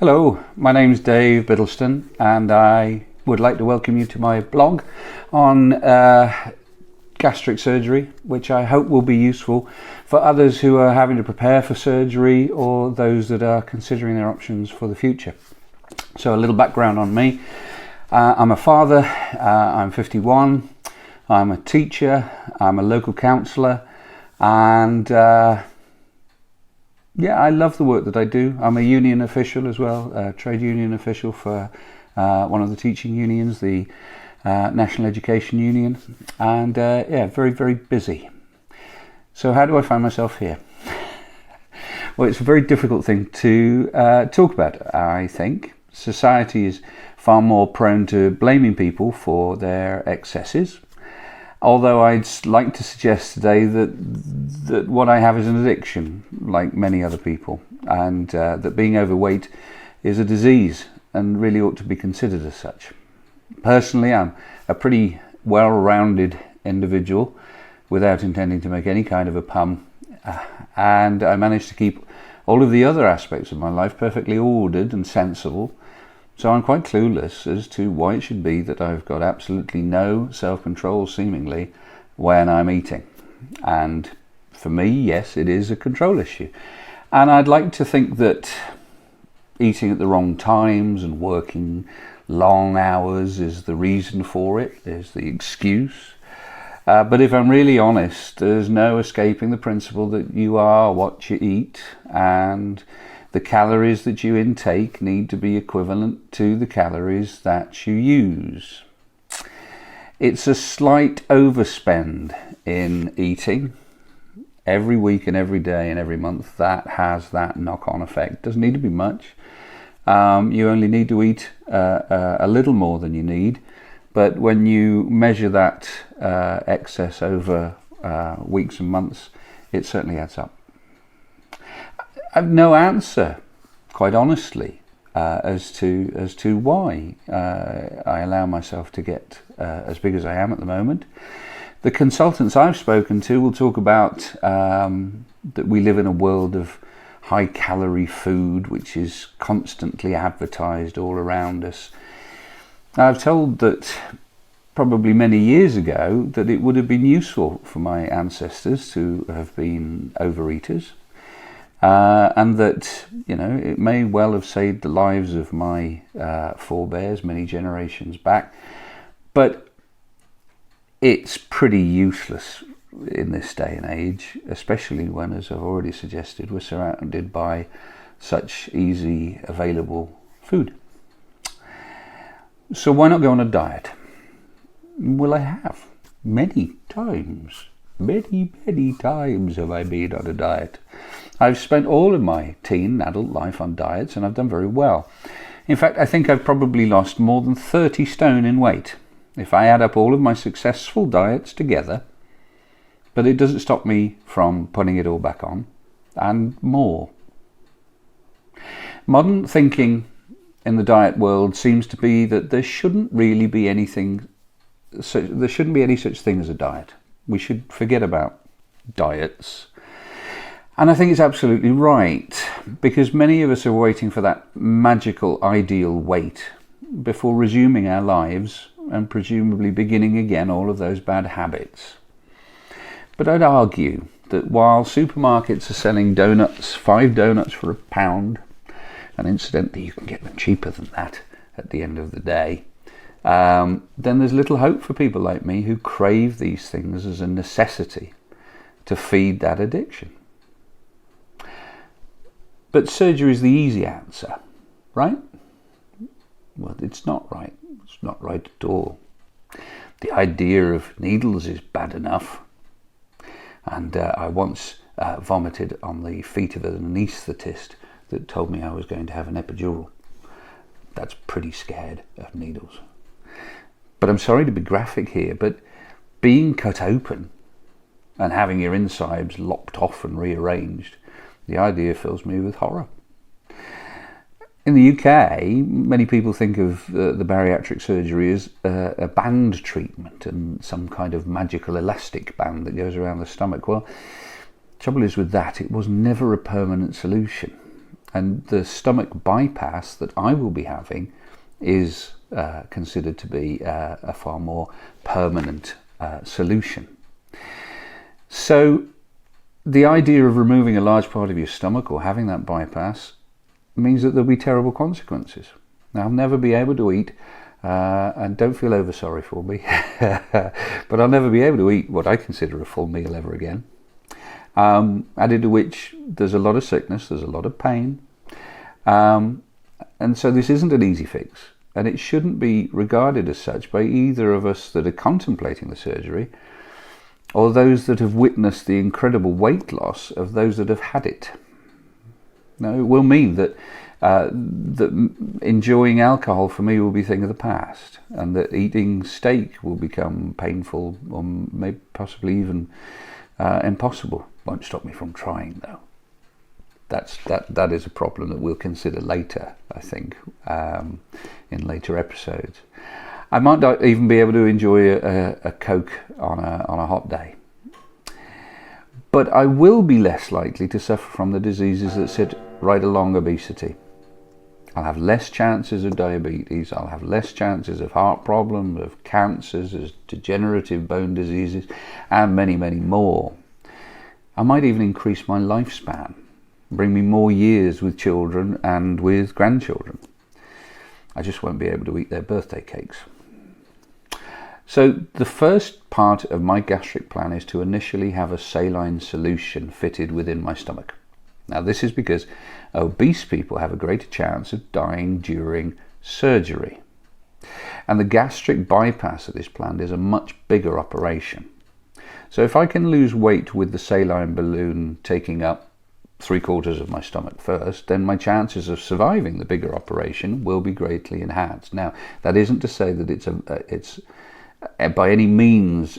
Hello, my name's Dave Biddleston and I would like to welcome you to my blog on gastric surgery, which I hope will be useful for others who are having to prepare for surgery or those that are considering their options for the future. So a little background on me. I'm a father, I'm 51, I'm a teacher, I'm a local counsellor, and I love the work that I do. I'm a union official as well, a trade union official for one of the teaching unions, the National Education Union, and very, very busy. So how do I find myself here? Well, it's a very difficult thing to talk about, I think. Society is far more prone to blaming people for their excesses, although I'd like to suggest today that what I have is an addiction, like many other people, and that being overweight is a disease and really ought to be considered as such. Personally, I'm a pretty well-rounded individual without intending to make any kind of a pun, and I managed to keep all of the other aspects of my life perfectly ordered and sensible. So I'm quite clueless as to why it should be that I've got absolutely no self-control, seemingly, when I'm eating. And for me, yes, it is a control issue. And I'd like to think that eating at the wrong times and working long hours is the reason for it, is the excuse. But if I'm really honest, there's no escaping the principle that you are what you eat, and the calories that you intake need to be equivalent to the calories that you use. It's a slight overspend in eating every week and every day and every month. That has that knock-on effect. Doesn't need to be much. You only need to eat a little more than you need. But when you measure that excess over weeks and months, it certainly adds up. I've no answer, quite honestly, as to why I allow myself to get as big as I am at the moment. The consultants I've spoken to will talk about that we live in a world of high-calorie food, which is constantly advertised all around us. I've told that probably many years ago that it would have been useful for my ancestors to have been overeaters. And that, it may well have saved the lives of my forebears many generations back, but it's pretty useless in this day and age, especially when, as I've already suggested, we're surrounded by such easy available food. So why not go on a diet? Well, I have. Many times. Many, many times have I been on a diet. I've spent all of my teen and adult life on diets, and I've done very well. In fact, I think I've probably lost more than 30 stone in weight if I add up all of my successful diets together, but it doesn't stop me from putting it all back on, and more. Modern thinking in the diet world seems to be that there shouldn't really be anything, so there shouldn't be any such thing as a diet. We should forget about diets. And I think it's absolutely right, because many of us are waiting for that magical ideal weight before resuming our lives and presumably beginning again all of those bad habits. But I'd argue that while supermarkets are selling donuts, 5 donuts for £1, and incidentally you can get them cheaper than that at the end of the day, then there's little hope for people like me who crave these things as a necessity to feed that addiction. But surgery is the easy answer, right? Well, it's not right. It's not right at all. The idea of needles is bad enough. And I once vomited on the feet of an anaesthetist that told me I was going to have an epidural. That's pretty scared of needles. But I'm sorry to be graphic here, but being cut open and having your insides lopped off and rearranged, the idea fills me with horror. In the UK, many people think of the bariatric surgery as a band treatment and some kind of magical elastic band that goes around the stomach. Well, the trouble is with that, it was never a permanent solution. And the stomach bypass that I will be having is considered to be a far more permanent solution. So the idea of removing a large part of your stomach or having that bypass means that there'll be terrible consequences. Now, I'll never be able to eat, and don't feel over sorry for me, but I'll never be able to eat what I consider a full meal ever again. Added to which there's a lot of sickness, there's a lot of pain, and so this isn't an easy fix, and it shouldn't be regarded as such by either of us that are contemplating the surgery or those that have witnessed the incredible weight loss of those that have had it. Now, it will mean that that enjoying alcohol for me will be a thing of the past, and that eating steak will become painful or maybe possibly even impossible. Won't stop me from trying, though. That is a problem that we'll consider later, I think, in later episodes. I might not even be able to enjoy a Coke on a hot day. But I will be less likely to suffer from the diseases that sit right along obesity. I'll have less chances of diabetes, I'll have less chances of heart problems, of cancers, of degenerative bone diseases, and many, many more. I might even increase my lifespan, bring me more years with children and with grandchildren. I just won't be able to eat their birthday cakes. So the first part of my gastric plan is to initially have a saline solution fitted within my stomach. Now, this is because obese people have a greater chance of dying during surgery. And the gastric bypass of this plan is a much bigger operation. So if I can lose weight with the saline balloon taking up 3/4 of my stomach first, then my chances of surviving the bigger operation will be greatly enhanced. Now, that isn't to say that it's by any means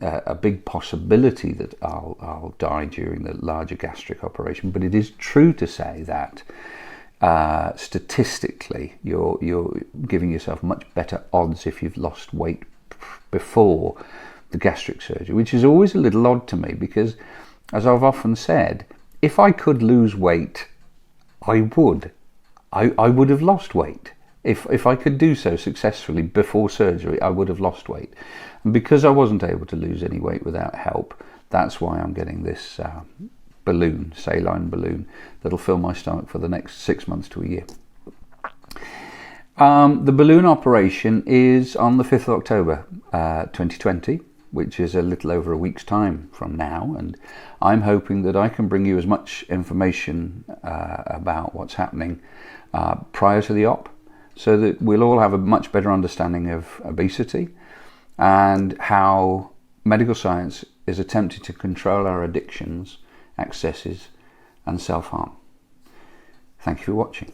a big possibility that I'll die during the larger gastric operation, but it is true to say that statistically you're giving yourself much better odds if you've lost weight before the gastric surgery, which is always a little odd to me because, as I've often said, if I could lose weight, I would. I would have lost weight. If I could do so successfully before surgery, I would have lost weight. And because I wasn't able to lose any weight without help, that's why I'm getting this balloon, saline balloon, that'll fill my stomach for the next 6 months to a year. The balloon operation is on the 5th of October 2020, which is a little over a week's time from now, and I'm hoping that I can bring you as much information about what's happening prior to the op, so that we'll all have a much better understanding of obesity and how medical science is attempting to control our addictions, excesses, and self-harm. Thank you for watching.